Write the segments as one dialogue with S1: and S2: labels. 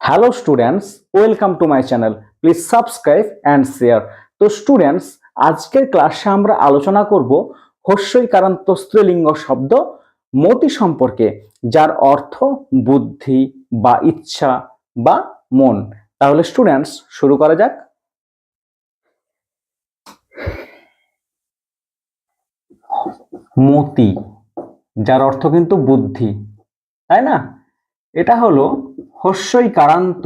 S1: Hello students, welcome to my channel. Please subscribe and share. তো students, আজকের ক্লাসে আমরা আলোচনা করব হস্যইকারান্ত স্ত্রীলিঙ্গ শব্দ মতি সম্পর্কে, যার অর্থ বুদ্ধি বা ইচ্ছা বা মন। তাহলে স্টুডেন্টস, শুরু করা যাক। মতি, যার অর্থ কিন্তু বুদ্ধি, তাই না? এটা হলো হস্যইকারান্ত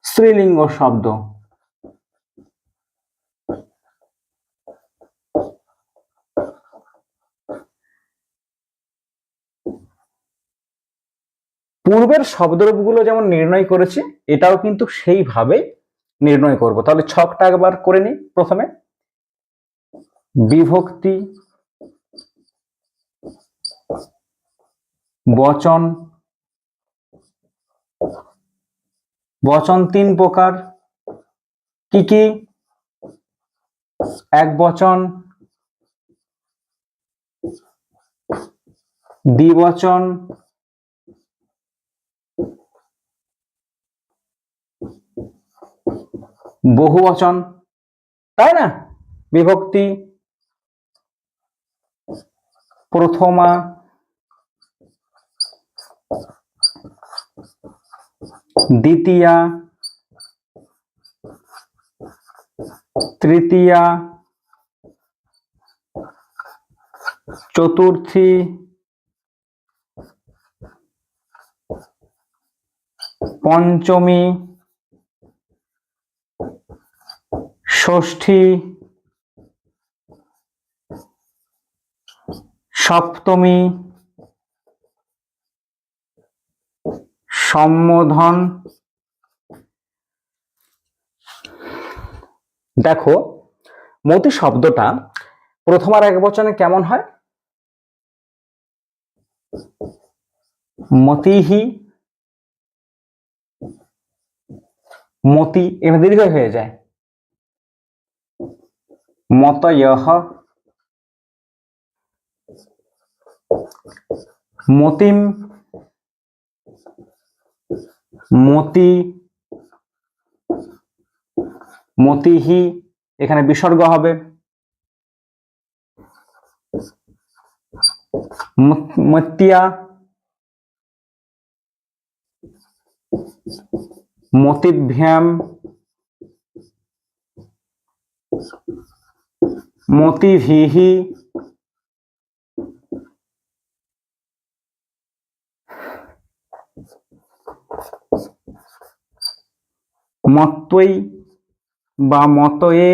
S1: স্ত্রীলিঙ্গ শব্দ। পূর্বের শব্দরূপগুলো যেমন নির্ণয় করেছি, এটাও কিন্তু সেইভাবে নির্ণয় করব। তাহলে ছকটা একবার করে নিই। প্রথমে বিভক্তি, বচন। বচন তিন প্রকার, কি কি? এক বচন, দ্বিবচন, বহুবচন, তাই না? বিভক্তি প্রথমা, দ্বিতীয়া, তৃতীয়া, চতুর্থী, পঞ্চমী, ষষ্ঠী, সপ্তমী, সম্বোধন। দেখো, মতি শব্দটা প্রথম আর এক বচনে কেমন হয়? মতিহি, মতি এখানে দীর্ঘ হয়ে যায়। মতয়ঃ, মতিম, মতি, মতিহি এখানে বিসর্গ হবে। মতিয়া, মতিভ্যাম, মতিভিহি, মত্বৈ বা মতয়ে,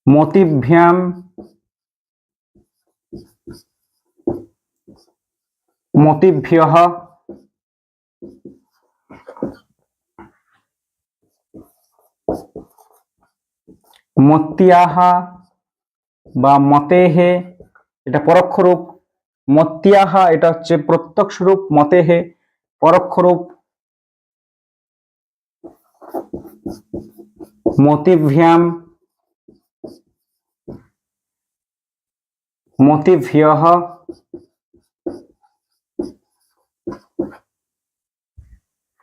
S1: মতিভ্যাম, মতিভ্যঃ, মত্যাহ বা মতেহে, এটা পরোক্ষ রূপ। মত্যাহ এটা হচ্ছে প্রত্যক্ষ রূপ, মতেহে পরোক্ষ রূপ। মতিভ্যাম, মতিভ্যঃ,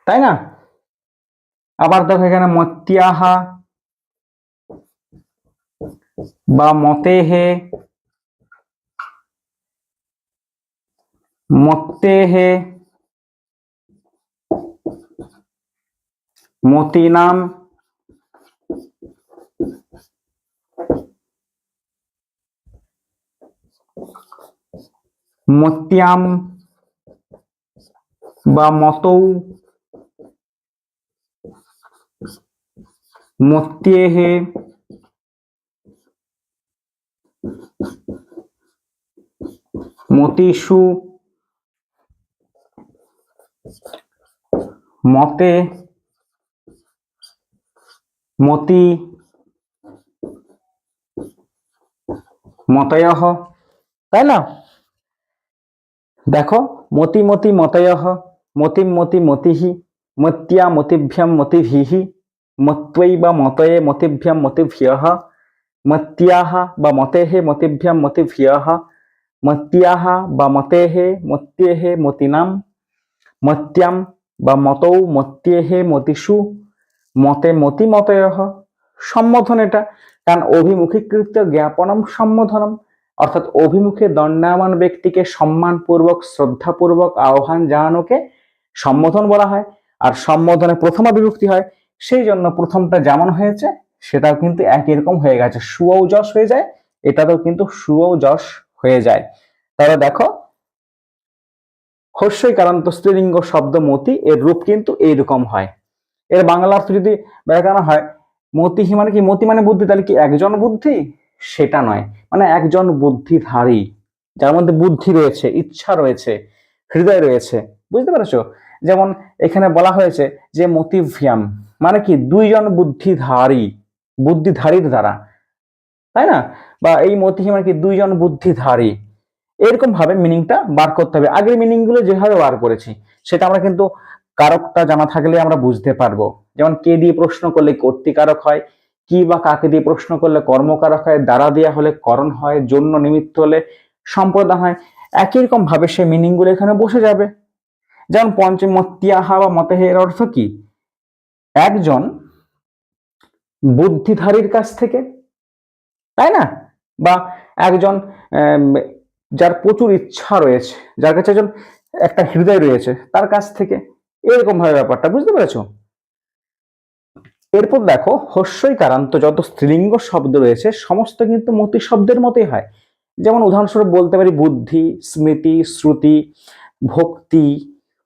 S1: তাই না? আবার দেখো এখানে মত্যাহ বা মতেহে, মত্তেহে, মতিনাম, মত্যাম বা মতৌ, মত্যেহে, মতিষু, মতে, মতি, মতয়ঃ, তাই না? দেখো, মতি মতি মতয়ঃ, মতিম মতি মতিহি, মত্যা মতিভ্যাম মতিভিহি, মত্বৈ বা মতয়ে মতিভ্যাম মতিভ্যঃ, মত্যাহ বা মতেহে মতিভ্যাম মতিভ্যঃ, মত্যাহা বা মতেহে, মত্যেহে, মতিনাম, মত্যাম বা মতৌ, মত্যেহে, মতিষু, মতে, মতি, মতয়ঃ। সম্বোধন এটা, কারণ অভিমুখীকৃত জ্ঞাপনম সম্বোধনম, অর্থাৎ অভিমুখে দণ্ডায়মান ব্যক্তিকে সম্মানপূর্বক শ্রদ্ধাপূর্বক আহ্বান জানানোকে সম্বোধন বলা হয়। আর সম্বোধনে প্রথমা বিভক্তি হয়, সেই জন্য প্রথমটা যেমন হয়েছে সেটাও কিন্তু একই রকম হয়ে গেছে, সুও যশ হয়ে যায়, এটাতেও কিন্তু সুও যশ হয়ে যায়। তাহলে দেখো হস্যইকারান্ত স্ত্রীলিঙ্গ শব্দ মতি এর রূপ কিন্তু এইরকম হয়। এর বাংলা অর্থ যদি দেখানো হয়, মতিহি মানে কি, মতি মানে বুদ্ধি, তাহলে কি একজন বুদ্ধি? সেটা নয়, মানে একজন বুদ্ধিধারী, যার মধ্যে বুদ্ধি রয়েছে, ইচ্ছা রয়েছে, হৃদয় রয়েছে। বুঝতে পেরেছো? যেমন এখানে বলা হয়েছে যে মতিভ্যাম মানে কি দুইজন বুদ্ধিধারী, বুদ্ধিধারীর দ্বারা, তাই না? বা এই মতিহি মানে কি দুইজন বুদ্ধিধারী, এরকম ভাবে মিনিংটা বার করতে হবে। আগের মিনিং গুলো যেভাবে বার করেছি সেটা আমরা কিন্তু কারকটা জানা থাকলে আমরা বুঝতে পারবো। যেমন কে দিয়ে প্রশ্ন করলে কর্তৃকারক হয়, কি বা কাকে দিয়ে প্রশ্ন করলে কর্মকারক হয়, দ্বারা দেয়া হলে করণ হয়, জন্য নিমিত্ত হলে সম্প্রদান হয়। একই রকম ভাবে সেই মিনিং গুলো এখানে বসে যাবে। যেমন পঞ্চমত্যাহা বা মতেহে এর অর্থ কি, একজন বুদ্ধিধারীর কাছ থেকে, তাই না? বা একজন যার প্রচুর ইচ্ছা রয়েছে, যার কাছে একজন একটা হৃদয় রয়েছে, তার কাছ থেকে, এরকম ভাবে ব্যাপারটা। বুঝতে পেরেছো? এরপর দেখো হস্যইকারান্ত যত স্ত্রীলিঙ্গ শব্দ রয়েছে সমস্ত কিন্তু মতি শব্দের মতোই হয়। যেমন উদাহরণস্বরূপ বলতে পারি বুদ্ধি, স্মৃতি, শ্রুতি, ভক্তি,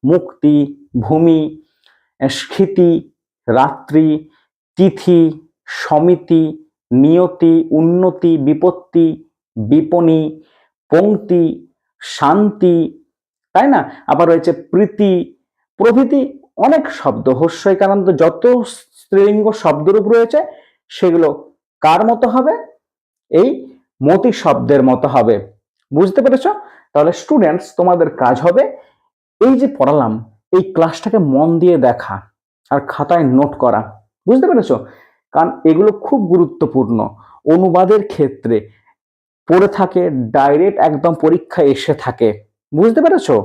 S1: মুক্তি, ভূমি, স্ফীতি, রাত্রি, তিথি, সমিতি, নিয়তি, উন্নতি, বিপত্তি, বিপণী, পংক্তি, শান্তি, তাই না? আবার রয়েছে প্রীতি প্রভৃতি, অনেক শব্দ। হস্যইকারান্ত যত স্ত্রীলিঙ্গ শব্দরূপ রয়েছে সেগুলো কার মতো হবে? এই মতি শব্দের মতো হবে। বুঝতে পেরেছো? তাহলে স্টুডেন্টস তোমাদের কাজ হবে এই যে পড়ালাম এই ক্লাসটাকে মন দিয়ে দেখা আর খাতায় নোট করা। বুঝতে পেরেছো? কারণ এগুলো খুব গুরুত্বপূর্ণ, অনুবাদের ক্ষেত্রে পড়ে থাকে, ডাইরেক্ট একদম পরীক্ষায় এসে থাকে। বুঝতে পেরেছো?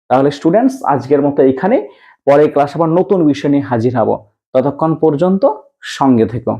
S1: তাহলে স্টুডেন্টস আজকের মতো এখানে, পরের ক্লাস আবার নতুন বিষয় নিয়ে হাজির হব। ততক্ষণ পর্যন্ত সঙ্গে থেকো।